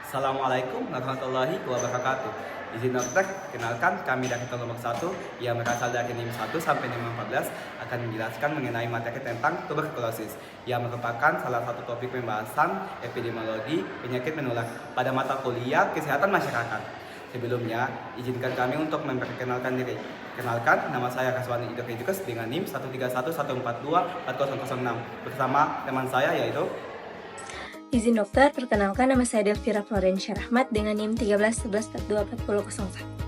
Assalamualaikum warahmatullahi wabarakatuh. Izin dokter, kenalkan kami dari kelompok 1 yang berasal dari NIM 1 sampai NIM 14 akan menjelaskan mengenai materi tentang tuberkulosis yang merupakan salah satu topik pembahasan epidemiologi penyakit menular pada mata kuliah kesehatan masyarakat. Sebelumnya, izinkan kami untuk memperkenalkan diri. Kenalkan, nama saya Kaswani Idokejukes dengan NIM 131424006 bersama teman saya yaitu Izin dokter, perkenalkan nama saya Delvira Florencia Rahmat dengan NIM 1311424001.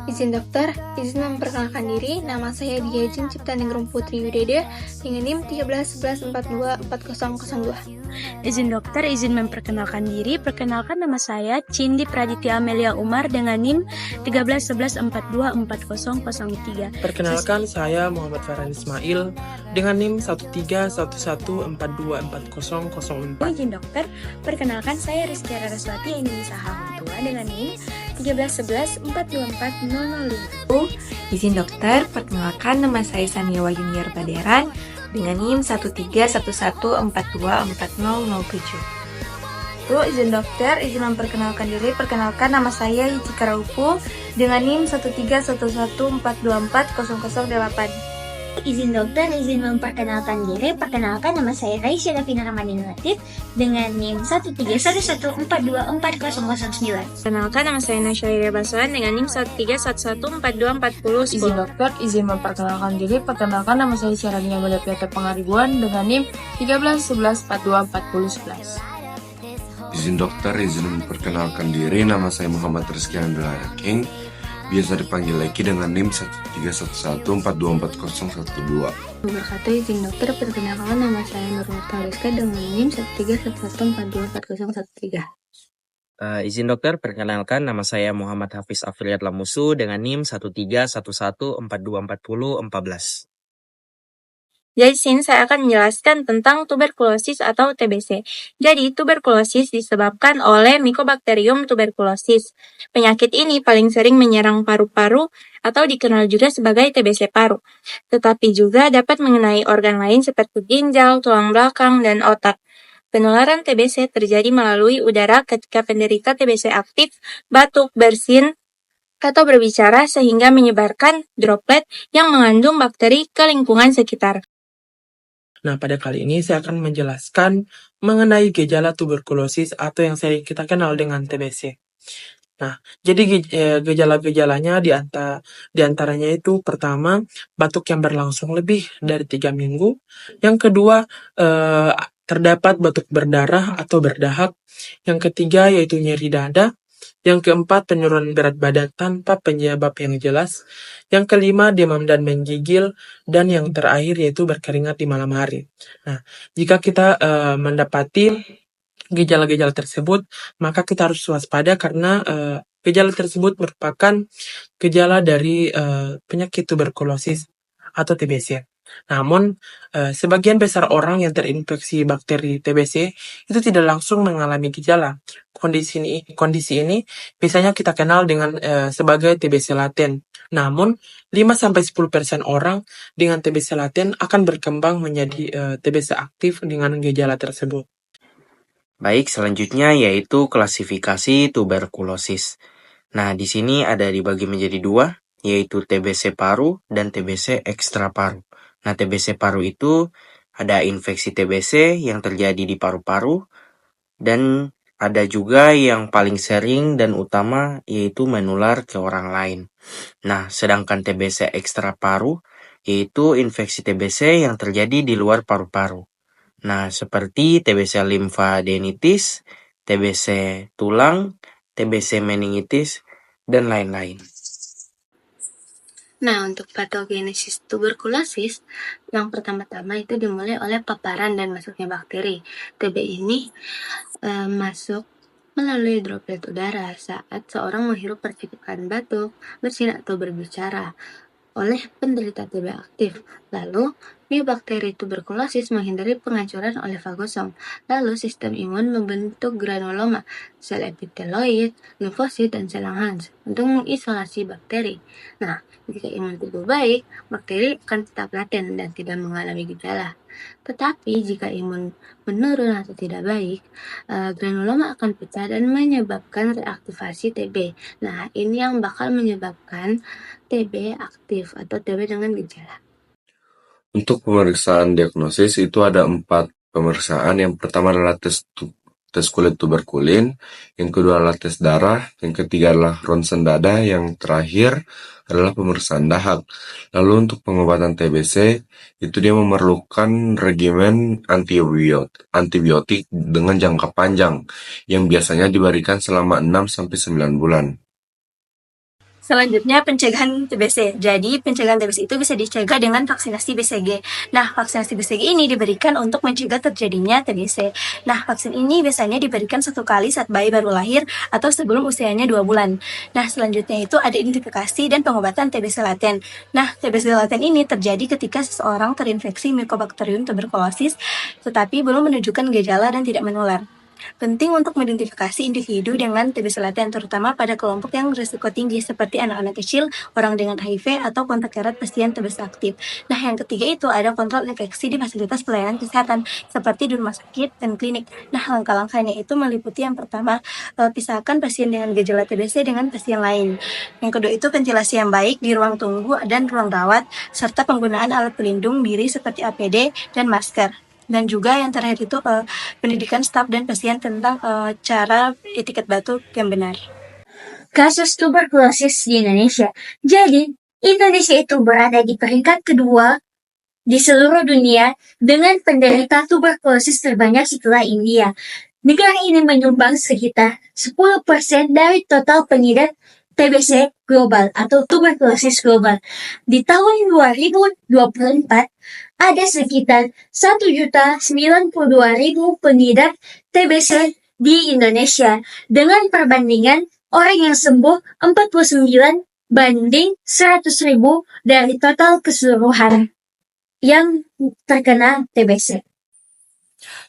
Izin dokter, izin memperkenalkan diri, nama saya Diajin Ciptaningrum Putri Yudeda dengan NIM 1311424002. Izin dokter, izin memperkenalkan diri, perkenalkan nama saya Cindi Praditya Amelia Umar dengan NIM 1311424003. Perkenalkan saya Muhammad Farhan Ismail dengan NIM 1311424004. Izin dokter, perkenalkan saya Rizky Raraswati Indonesia Hangtua dengan NIM 1311424005. Izin dokter, perkenalkan nama saya Saniawa Junior Baderan dengan NIM 1311424007. Izin dokter, izin memperkenalkan diri, perkenalkan nama saya Yicika Raupu dengan NIM 1311424008. Izin dokter, izin memperkenalkan diri, perkenalkan nama saya Raisya Davina Ramadhani Latif dengan NIM 1311424009. Perkenalkan nama saya Nasya Basuhan dengan NIM 1311424010. Izin dokter, izin memperkenalkan diri, perkenalkan nama saya Syarania Mulia Piata Pangaribuan dengan NIM 1311424011. Izin dokter, izin memperkenalkan diri, nama saya Muhammad Rizky Andula King, biasa dipanggil Leki dengan NIM 1311424012. Berkata izin dokter, perkenalkan nama saya Nurul Tariska dengan NIM 1311424013. Izin dokter, perkenalkan nama saya Muhammad Hafiz Afriyat Lamusu dengan NIM 1311424014. Jadi sini saya akan menjelaskan tentang tuberkulosis atau TBC. Jadi tuberkulosis disebabkan oleh Mycobacterium tuberculosis. Penyakit ini paling sering menyerang paru-paru atau dikenal juga sebagai TBC paru. Tetapi juga dapat mengenai organ lain seperti ginjal, tulang belakang, dan otak. Penularan TBC terjadi melalui udara ketika penderita TBC aktif, batuk, bersin, atau berbicara sehingga menyebarkan droplet yang mengandung bakteri ke lingkungan sekitar. Nah, pada kali ini saya akan menjelaskan mengenai gejala tuberkulosis atau yang sering kita kenal dengan TBC. Nah, jadi gejala-gejalanya di antaranya itu pertama, batuk yang berlangsung lebih dari 3 minggu. Yang kedua, terdapat batuk berdarah atau berdahak. Yang ketiga yaitu nyeri dada. Yang keempat, penurunan berat badan tanpa penyebab yang jelas. Yang kelima, demam dan menggigil. Dan yang terakhir yaitu berkeringat di malam hari. Nah, jika kita mendapati gejala-gejala tersebut, maka kita harus waspada karena gejala tersebut merupakan gejala dari penyakit tuberkulosis atau TBC. Namun, sebagian besar orang yang terinfeksi bakteri TBC itu tidak langsung mengalami gejala. Kondisi ini biasanya kita kenal dengan sebagai TBC laten. Namun, 5-10% orang dengan TBC laten akan berkembang menjadi TBC aktif dengan gejala tersebut. Baik, selanjutnya yaitu klasifikasi tuberkulosis. Nah, di sini ada dibagi menjadi dua, yaitu TBC paru dan TBC ekstra paru. Nah, TBC paru itu ada infeksi TBC yang terjadi di paru-paru, dan ada juga yang paling sering dan utama yaitu menular ke orang lain. Nah, sedangkan TBC ekstra paru yaitu infeksi TBC yang terjadi di luar paru-paru. Nah, seperti TBC limfadenitis, TBC tulang, TBC meningitis, dan lain-lain. Nah, untuk patogenesis tuberkulosis, yang pertama-tama itu dimulai oleh paparan dan masuknya bakteri. TB ini masuk melalui droplet udara saat seorang menghirup percikan batuk, bersin, atau berbicara oleh penderita TB aktif. Lalu, Bakteri tuberkulosis menghindari penghancuran oleh fagosom, lalu sistem imun membentuk granuloma, sel epiteloid, limfosit, dan sel Langhans untuk mengisolasi bakteri. Nah, jika imun tubuh baik, bakteri akan tetap laten dan tidak mengalami gejala. Tetapi jika imun menurun atau tidak baik, granuloma akan pecah dan menyebabkan reaktivasi TB. Nah, ini yang bakal menyebabkan TB aktif atau TB dengan gejala. Untuk pemeriksaan diagnosis itu ada 4 pemeriksaan. Yang pertama adalah tes kulit tuberkulin, yang kedua adalah tes darah, yang ketiga adalah ronsen dada, yang terakhir adalah pemeriksaan dahak. Lalu untuk pengobatan TBC itu dia memerlukan regimen antibiotik dengan jangka panjang yang biasanya diberikan selama 6-9 bulan. Selanjutnya, pencegahan TBC. Jadi, pencegahan TBC itu bisa dicegah dengan vaksinasi BCG. Nah, vaksinasi BCG ini diberikan untuk mencegah terjadinya TBC. Nah, vaksin ini biasanya diberikan 1 kali saat bayi baru lahir atau sebelum usianya 2 bulan. Nah, selanjutnya itu ada identifikasi dan pengobatan TBC laten. Nah, TBC laten ini terjadi ketika seseorang terinfeksi Mycobacterium tuberculosis tetapi belum menunjukkan gejala dan tidak menular. Penting untuk mengidentifikasi individu dengan TBC laten, terutama pada kelompok yang risiko tinggi seperti anak-anak kecil, orang dengan HIV, atau kontak erat pasien TBC aktif. Nah, yang ketiga itu ada kontrol infeksi di fasilitas pelayanan kesehatan seperti di rumah sakit dan klinik. Nah, langkah-langkahnya itu meliputi yang pertama, pisahkan pasien dengan gejala TBC dengan pasien lain. Yang kedua itu ventilasi yang baik di ruang tunggu dan ruang rawat, serta penggunaan alat pelindung diri seperti APD dan masker. Dan juga yang terakhir itu pendidikan staf dan pasien tentang cara etiket batuk yang benar. Kasus tuberkulosis di Indonesia. Jadi, Indonesia itu berada di peringkat kedua di seluruh dunia dengan penderita tuberkulosis terbanyak setelah India. Negara ini menyumbang sekitar 10% dari total pengidap TBC global atau tuberkulosis global. Di tahun 2024, ada sekitar 1.092.000 pengidap TBC di Indonesia dengan perbandingan orang yang sembuh 49 banding 100.000 dari total keseluruhan yang terkena TBC.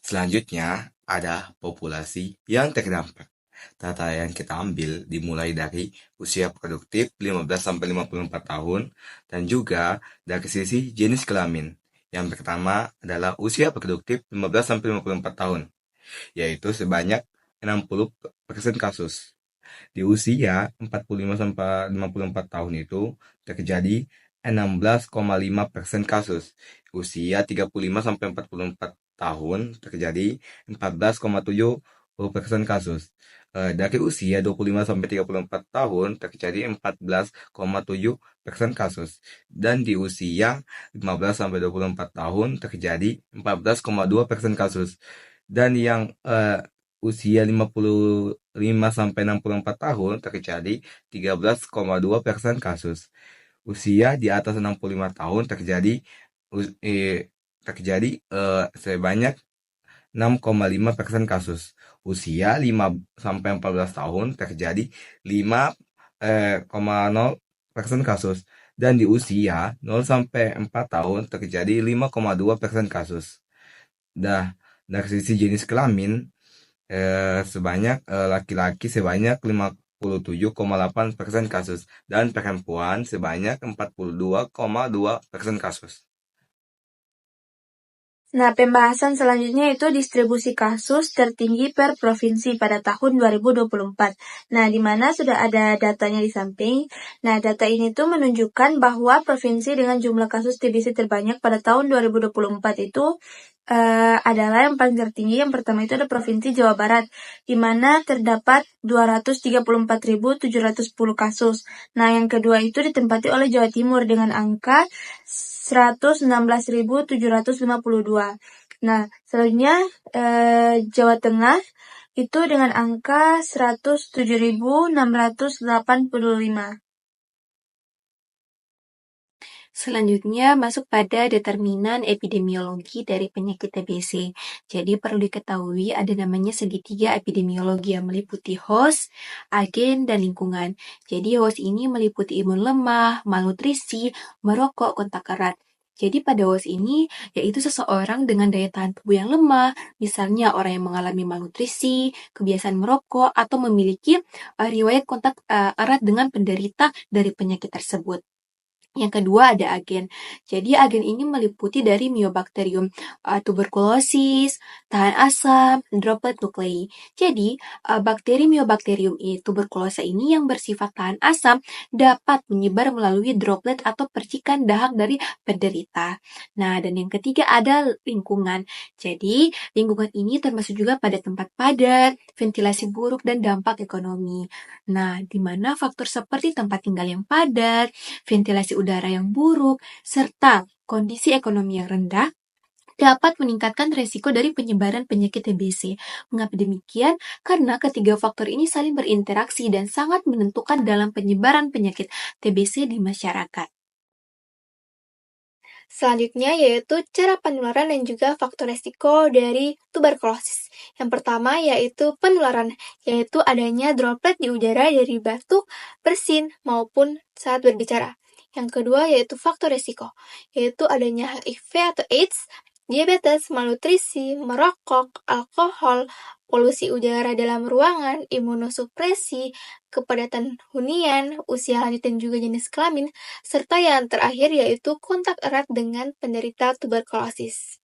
Selanjutnya ada populasi yang terdampak. Data yang kita ambil dimulai dari usia produktif 15-54 tahun dan juga dari sisi jenis kelamin. Yang pertama adalah usia produktif 15-54 tahun, yaitu sebanyak 60% kasus. Di usia 45-54 tahun itu terjadi 16,5% kasus. Usia 35-44 tahun terjadi 14,7% kasus. Dari usia 25-34 tahun terjadi 14,7% kasus. Dan di usia 15-24 tahun terjadi 14,2% kasus. Dan yang usia 55-64 tahun terjadi 13,2% kasus. Usia di atas 65 tahun terjadi sebanyak 6,5% kasus. Usia 5-14 tahun terjadi 5,0% kasus. Dan di usia 0-4 tahun terjadi 5,2% kasus. Dari sisi jenis kelamin, sebanyak laki-laki sebanyak 57,8% kasus dan perempuan sebanyak 42,2% kasus. Nah, pembahasan selanjutnya itu distribusi kasus tertinggi per provinsi pada tahun 2024. Nah, di mana sudah ada datanya di samping. Nah, data ini tuh menunjukkan bahwa provinsi dengan jumlah kasus TBC terbanyak pada tahun 2024 itu adalah yang paling tertinggi. Yang pertama itu ada Provinsi Jawa Barat, di mana terdapat 234.710 kasus. Nah, yang kedua itu ditempati oleh Jawa Timur dengan angka 116.752. Nah, selanjutnya Jawa Tengah itu dengan angka 107.685. Selanjutnya masuk pada determinan epidemiologi dari penyakit TBC. Jadi perlu diketahui ada namanya segitiga epidemiologi yang meliputi host, agen, dan lingkungan. Jadi host ini meliputi imun lemah, malnutrisi, merokok, kontak erat. Jadi pada WOS ini yaitu seseorang dengan daya tahan tubuh yang lemah, misalnya orang yang mengalami malnutrisi, kebiasaan merokok, atau memiliki riwayat kontak erat dengan penderita dari penyakit tersebut. Yang kedua ada agen. Jadi agen ini meliputi dari Mycobacterium tuberculosis, tahan asam, droplet nuclei. Jadi bakteri Mycobacterium tuberculosis ini yang bersifat tahan asam dapat menyebar melalui droplet atau percikan dahak dari penderita. Nah, dan yang ketiga ada lingkungan. Jadi lingkungan ini termasuk juga pada tempat padat, ventilasi buruk, dan dampak ekonomi. Nah, di mana faktor seperti tempat tinggal yang padat, ventilasi udara yang buruk, serta kondisi ekonomi yang rendah dapat meningkatkan resiko dari penyebaran penyakit TBC. Mengapa demikian? Karena ketiga faktor ini saling berinteraksi dan sangat menentukan dalam penyebaran penyakit TBC di masyarakat. Selanjutnya yaitu cara penularan dan juga faktor resiko dari tuberkulosis. Yang pertama yaitu penularan, yaitu adanya droplet di udara dari batuk, bersin, maupun saat berbicara. Yang kedua yaitu faktor resiko, yaitu adanya HIV atau AIDS, diabetes, malnutrisi, merokok, alkohol, polusi udara dalam ruangan, imunosupresi, kepadatan hunian, usia lanjut dan juga jenis kelamin, serta yang terakhir yaitu kontak erat dengan penderita tuberkulosis.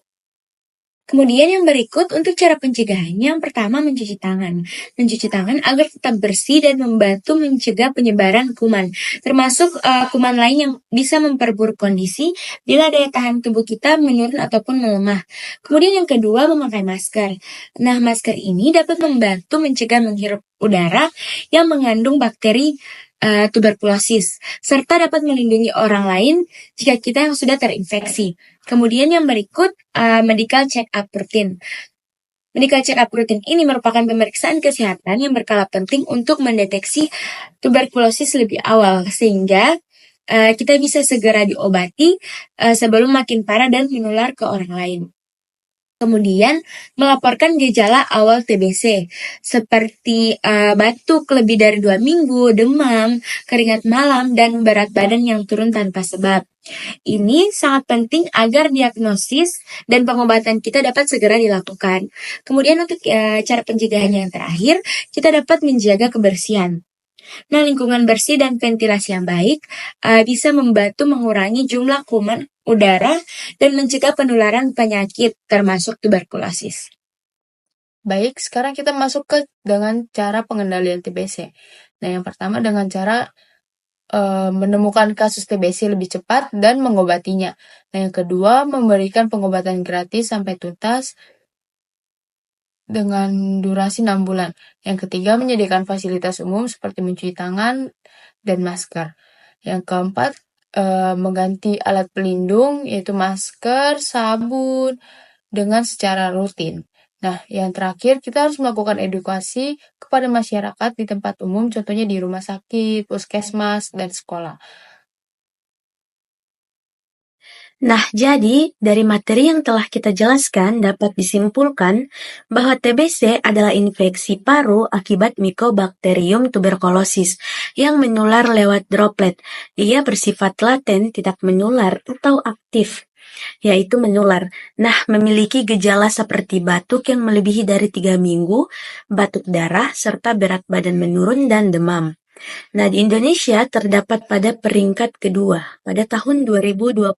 Kemudian yang berikut untuk cara pencegahannya, yang pertama mencuci tangan. Mencuci tangan agar tetap bersih dan membantu mencegah penyebaran kuman, termasuk kuman lain yang bisa memperburuk kondisi bila daya tahan tubuh kita menurun ataupun melemah. Kemudian yang kedua, memakai masker. Nah, masker ini dapat membantu mencegah menghirup udara yang mengandung bakteri tuberkulosis, serta dapat melindungi orang lain jika kita yang sudah terinfeksi. Kemudian yang berikut, medical check-up rutin. Medical check-up rutin ini merupakan pemeriksaan kesehatan yang berkala penting untuk mendeteksi tuberkulosis lebih awal, sehingga kita bisa segera diobati sebelum makin parah dan menular ke orang lain. Kemudian, melaporkan gejala awal TBC, seperti batuk lebih dari 2 minggu, demam, keringat malam, dan berat badan yang turun tanpa sebab. Ini sangat penting agar diagnosis dan pengobatan kita dapat segera dilakukan. Kemudian untuk cara pencegahannya yang terakhir, kita dapat menjaga kebersihan. Nah, lingkungan bersih dan ventilasi yang baik bisa membantu mengurangi jumlah kuman udara dan mencegah penularan penyakit termasuk tuberkulosis. Baik, sekarang kita masuk dengan cara pengendalian TBC. Nah, yang pertama dengan cara menemukan kasus TBC lebih cepat dan mengobatinya. Nah, yang kedua memberikan pengobatan gratis sampai tuntas dengan durasi 6 bulan. Yang ketiga menyediakan fasilitas umum seperti mencuci tangan dan masker. Yang keempat mengganti alat pelindung yaitu masker, sabun dengan secara rutin. Nah, yang terakhir kita harus melakukan edukasi kepada masyarakat di tempat umum, contohnya di rumah sakit, puskesmas, dan sekolah. Nah, jadi dari materi yang telah kita jelaskan dapat disimpulkan bahwa TBC adalah infeksi paru akibat Mycobacterium tuberculosis yang menular lewat droplet. Ia bersifat laten, tidak menular, atau aktif, yaitu menular. Nah, memiliki gejala seperti batuk yang melebihi dari 3 minggu, batuk darah, serta berat badan menurun dan demam. Nah, di Indonesia terdapat pada peringkat kedua pada tahun 2022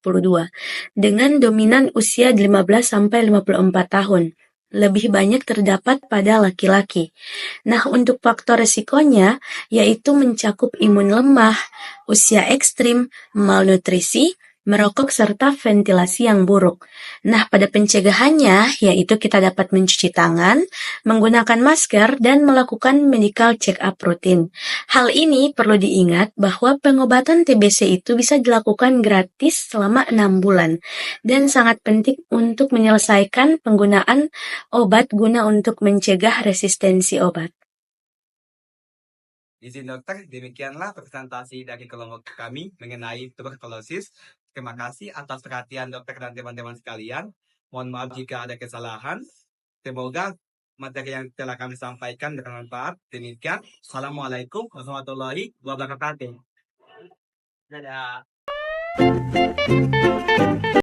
dengan dominan usia 15-54 tahun. Lebih banyak terdapat pada laki-laki. Nah, untuk faktor resikonya yaitu mencakup imun lemah, usia ekstrim, malnutrisi, merokok, serta ventilasi yang buruk. Nah, pada pencegahannya, yaitu kita dapat mencuci tangan, menggunakan masker, dan melakukan medical check-up rutin. Hal ini perlu diingat bahwa pengobatan TBC itu bisa dilakukan gratis selama 6 bulan, dan sangat penting untuk menyelesaikan penggunaan obat guna untuk mencegah resistensi obat. Izin dokter, demikianlah presentasi dari kelompok kami mengenai tuberkulosis. Terima kasih atas perhatian dokter dan teman-teman sekalian. Mohon maaf jika ada kesalahan. Semoga materi yang telah kami sampaikan bermanfaat. Demikian. Assalamualaikum warahmatullahi wabarakatuh. Dadah.